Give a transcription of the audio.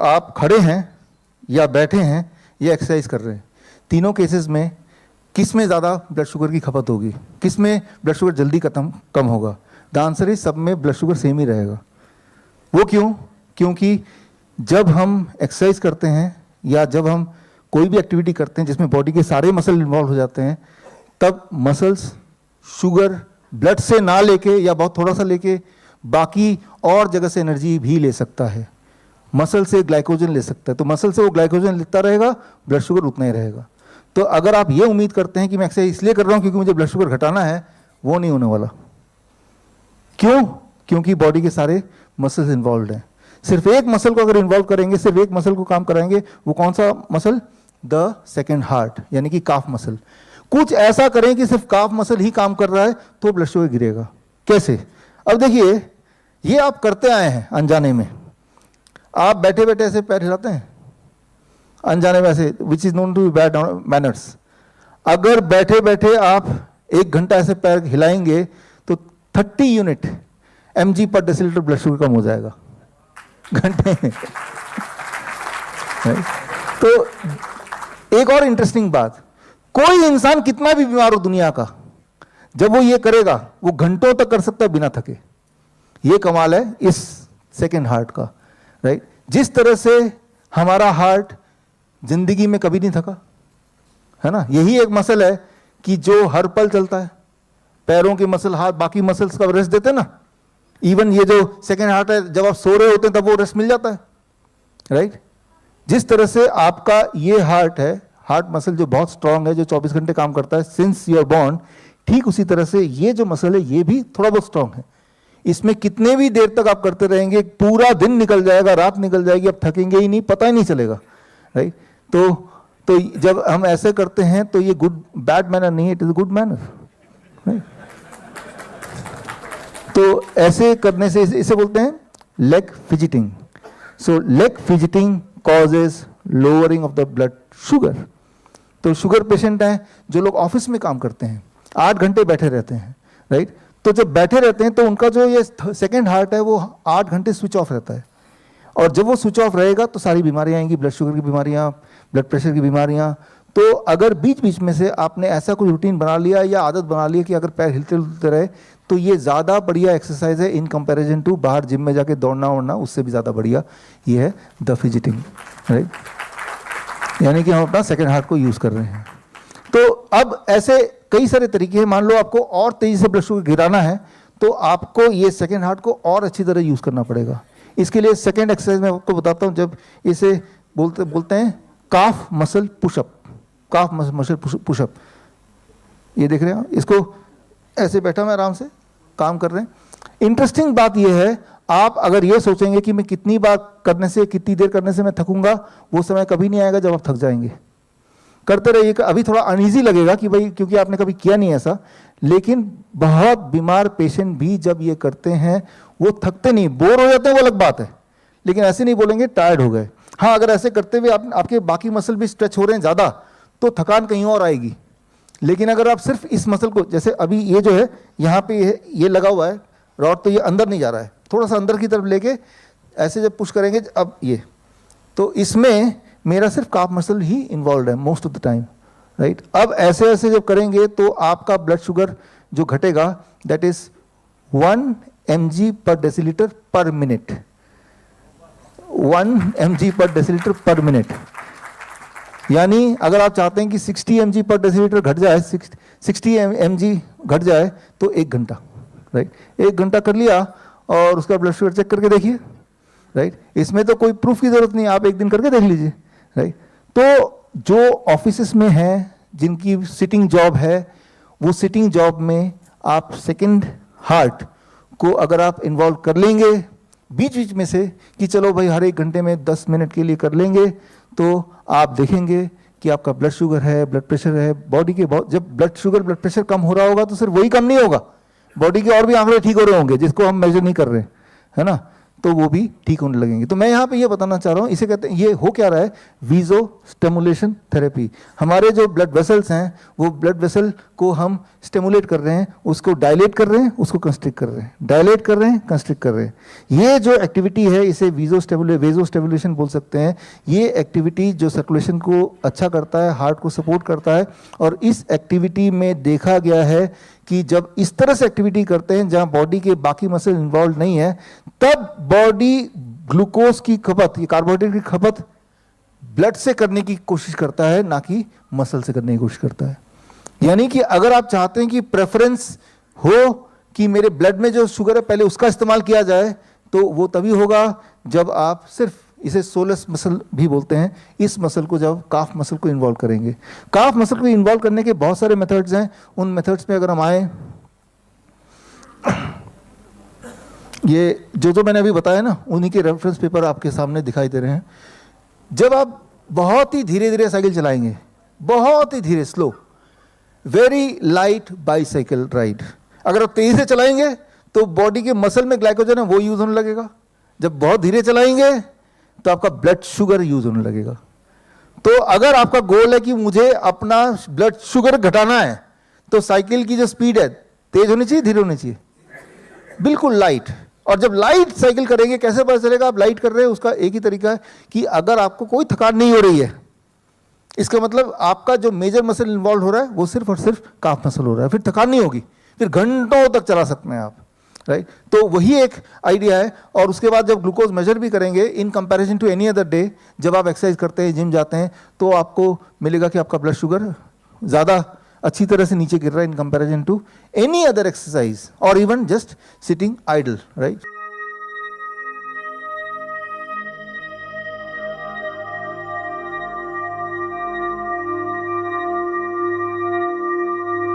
आप खड़े हैं या बैठे हैं या एक्सरसाइज कर रहे हैं, तीनों केसेस में किस में ज़्यादा ब्लड शुगर की खपत होगी, किस में ब्लड शुगर जल्दी कम होगा? द आंसर इज सब में ब्लड शुगर सेम ही रहेगा। वो क्यों? क्योंकि जब हम एक्सरसाइज करते हैं या जब हम कोई भी एक्टिविटी करते हैं जिसमें बॉडी के सारे मसल इन्वॉल्व हो जाते हैं, तब मसल्स शुगर ब्लड से ना लेके या बहुत थोड़ा सा लेके बाकी और जगह से एनर्जी भी ले सकता है। मसल से ग्लाइकोजन ले सकता है, तो मसल से वो ग्लाइकोजन लेता रहेगा, ब्लड शुगर उतना ही रहेगा। तो अगर आप ये उम्मीद करते हैं कि मैं एक्सरसाइज इसलिए कर रहा हूँ क्योंकि मुझे ब्लड शुगर घटाना है, वो नहीं होने वाला। क्यों? क्योंकि बॉडी के सारे मसल्स इन्वॉल्व हैं। सिर्फ एक मसल को अगर इन्वॉल्व करेंगे, सिर्फ एक मसल को काम कराएंगे, वो कौन सा मसल? द सेकेंड हार्ट, यानी कि काफ मसल। कुछ ऐसा करें कि सिर्फ काफ मसल ही काम कर रहा है तो ब्लड शुगर गिरेगा। कैसे? अब देखिए, ये आप करते आए हैं अनजाने में, आप बैठे बैठे ऐसे पैर हिलाते हैं अनजाने में ऐसे, which is known to be bad manners. अगर बैठे बैठे आप 1 घंटा ऐसे पैर हिलाएंगे तो 30 यूनिट mg पर डेसीलीटर ब्लड शुगर कम हो जाएगा घंटे में। तो एक और इंटरेस्टिंग बात, कोई इंसान कितना भी बीमार हो दुनिया का, जब वो ये करेगा वो घंटों तक कर सकता है बिना थके। ये कमाल है इस सेकेंड हार्ट का, राइट? जिस तरह से हमारा हार्ट जिंदगी में कभी नहीं थका, है ना? यही एक मसल है कि जो हर पल चलता है। पैरों के मसल, हाथ, बाकी मसल्स का रेस्ट देते हैं ना। इवन ये जो सेकेंड हार्ट है, जब आप सो रहे होते हैं तब वो रेस्ट मिल जाता है, राइट? जिस तरह से आपका ये हार्ट है, हार्ट मसल जो बहुत स्ट्रांग है, जो 24 घंटे काम करता है सिंस यू आर बॉर्न, ठीक उसी तरह से ये जो मसल है ये भी थोड़ा बहुत स्ट्रांग है। इसमें कितने भी देर तक आप करते रहेंगे, पूरा दिन निकल जाएगा, रात निकल जाएगी, आप थकेंगे ही नहीं, पता ही नहीं चलेगा, राइट? तो जब हम ऐसे करते हैं तो ये बैड मैनर नहीं है, it is good manner, right? तो ऐसे करने से इसे बोलते हैं leg fidgeting. So leg fidgeting causes lowering of the blood sugar. तो शुगर पेशेंट हैं, जो लोग ऑफिस में काम करते हैं, 8 घंटे बैठे रहते हैं, राइट? तो जब बैठे रहते हैं तो उनका जो ये सेकेंड हार्ट है वो 8 घंटे स्विच ऑफ रहता है। और जब वो स्विच ऑफ रहेगा तो सारी बीमारियां आएंगी, ब्लड शुगर की बीमारियां, ब्लड प्रेशर की बीमारियां। तो अगर बीच बीच में से आपने ऐसा कोई रूटीन बना लिया या आदत बना ली कि अगर पैर हिलते हिलते रहे, तो ये ज़्यादा बढ़िया एक्सरसाइज है इन कंपैरिजन टू बाहर जिम में जाके दौड़ना ओड़ना, उससे भी ज़्यादा बढ़िया ये है द फिजिटिंग, राइट? यानी कि हम अपना सेकेंड हार्ट को यूज़ कर रहे हैं। तो अब ऐसे कई सारे तरीके हैं। मान लो आपको और तेज़ी से ब्लड शुगर गिराना है तो आपको ये सेकेंड हार्ट को और अच्छी तरह यूज़ करना पड़ेगा। इसके लिए सेकेंड एक्सरसाइज मैं आपको बताता हूँ। जब इसे बोलते हैं calf muscle push up, calf muscle push up. ये देख रहे हैं, इसको ऐसे बैठा मैं आराम से काम कर रहे हैं। इंटरेस्टिंग बात यह है, आप अगर ये सोचेंगे कि मैं कितनी बार करने से, कितनी देर करने से मैं थकूंगा, वो समय कभी नहीं आएगा जब आप थक जाएंगे। करते रहिए। अभी थोड़ा अनईजी लगेगा कि भाई क्योंकि आपने कभी किया नहीं ऐसा, लेकिन बहुत बीमार पेशेंट भी जब ये करते हैं वो थकते नहीं, बोर हो जाते हैं, वो अलग बात है, लेकिन ऐसे नहीं बोलेंगे टायर्ड हो गए। हाँ, अगर ऐसे करते हुए आपके बाकी मसल भी स्ट्रेच हो रहे हैं ज़्यादा तो थकान कहीं और आएगी। लेकिन अगर आप सिर्फ इस मसल को, जैसे अभी ये जो है यहाँ पे ये लगा हुआ है रॉड, तो ये अंदर नहीं जा रहा है, थोड़ा सा अंदर की तरफ लेके ऐसे जब पुश करेंगे, अब ये, तो इसमें मेरा सिर्फ काफ मसल ही इन्वॉल्व है most of the time, right? अब ऐसे ऐसे जब करेंगे तो आपका ब्लड शुगर जो घटेगा दैट इज 1 mg पर डेसीलीटर पर मिनट, 1 mg पर डेसीलीटर पर मिनट। यानी अगर आप चाहते हैं कि 60 mg पर डेसीलीटर घट जाए, 60 mg घट जाए तो 1 घंटा, राइट? 1 घंटा कर लिया और उसका ब्लड शुगर चेक करके देखिए, राइट? इसमें तो कोई प्रूफ की जरूरत नहीं, आप एक दिन करके देख लीजिए, राइट? तो जो ऑफिसेस में हैं, जिनकी सिटिंग जॉब है, वो सिटिंग जॉब में आप सेकंड हार्ट को अगर आप इन्वॉल्व कर लेंगे बीच बीच में से कि चलो भाई हर 1 घंटे में 10 मिनट के लिए कर लेंगे, तो आप देखेंगे कि आपका ब्लड शुगर है, ब्लड प्रेशर है, बॉडी के जब ब्लड शुगर ब्लड प्रेशर कम हो रहा होगा तो सिर्फ वही कम नहीं होगा, बॉडी के और भी आंकड़े ठीक हो रहे होंगे जिसको हम मेजर नहीं कर रहे, है ना? तो वो भी ठीक होने लगेंगे। तो मैं यहाँ पे ये बताना चाह रहा हूँ, इसे कहते हैं, ये हो क्या रहा है, वीजो स्टिमुलेशन थेरेपी। हमारे जो ब्लड वेसल्स हैं वो ब्लड वेसल को हम स्टिमुलेट कर रहे हैं, उसको डायलेट कर रहे हैं, उसको कंस्ट्रिक्ट कर रहे हैं, डायलेट कर रहे हैं, कंस्ट्रिक्ट कर रहे हैं। ये जो एक्टिविटी है इसे वेजो स्टिमुलेशन बोल सकते हैं। ये एक्टिविटी जो सर्कुलेशन को अच्छा करता है, हार्ट को सपोर्ट करता है। और इस एक्टिविटी में देखा गया है कि जब इस तरह से एक्टिविटी करते हैं जहां बॉडी के बाकी मसल इन्वॉल्व नहीं है, तब बॉडी ग्लूकोज की खपत, ये कार्बोहाइड्रेट की खपत ब्लड से करने की कोशिश करता है, ना कि मसल से करने की कोशिश करता है। यानी कि अगर आप चाहते हैं कि प्रेफरेंस हो कि मेरे ब्लड में जो शुगर है पहले उसका इस्तेमाल किया जाए, तो वो तभी होगा जब आप सिर्फ, इसे सोलस मसल भी बोलते हैं, इस मसल को, जब काफ मसल को इन्वॉल्व करेंगे। काफ मसल को इन्वॉल्व करने के बहुत सारे मेथड्स हैं। उन मेथड्स में अगर हम आए, ये जो मैंने अभी बताया ना, उन्हीं के रेफरेंस पेपर आपके सामने दिखाई दे रहे हैं। जब आप बहुत ही धीरे धीरे साइकिल चलाएंगे, बहुत ही धीरे, slow, very light bicycle ride, अगर आप तेजी से चलाएंगे तो बॉडी के मसल में ग्लाइकोजन है वो यूज होने लगेगा। जब बहुत धीरे चलाएंगे तो आपका ब्लड शुगर यूज होने लगेगा। तो अगर आपका गोल है कि मुझे अपना ब्लड शुगर घटाना है, तो साइकिल की जो स्पीड है तेज होनी चाहिए, धीरे होनी चाहिए, बिल्कुल लाइट। और जब लाइट साइकिल करेंगे, कैसे पता चलेगा आप लाइट कर रहे हैं? उसका एक ही तरीका है कि अगर आपको कोई थकान नहीं हो रही है, इसका मतलब आपका जो मेजर मसल इन्वॉल्व हो रहा है वो सिर्फ और सिर्फ काफ मसल हो रहा है, फिर थकान नहीं होगी, फिर घंटों तक चला सकते हैं आप, राइट। तो वही एक आइडिया है। और उसके बाद जब ग्लूकोज मेजर भी करेंगे in comparison to any other day, जब आप एक्सरसाइज करते हैं, जिम जाते हैं, तो आपको मिलेगा कि आपका ब्लड शुगर ज़्यादा अच्छी तरह से नीचे गिर रहा है in comparison to any other exercise और even just sitting idle, right.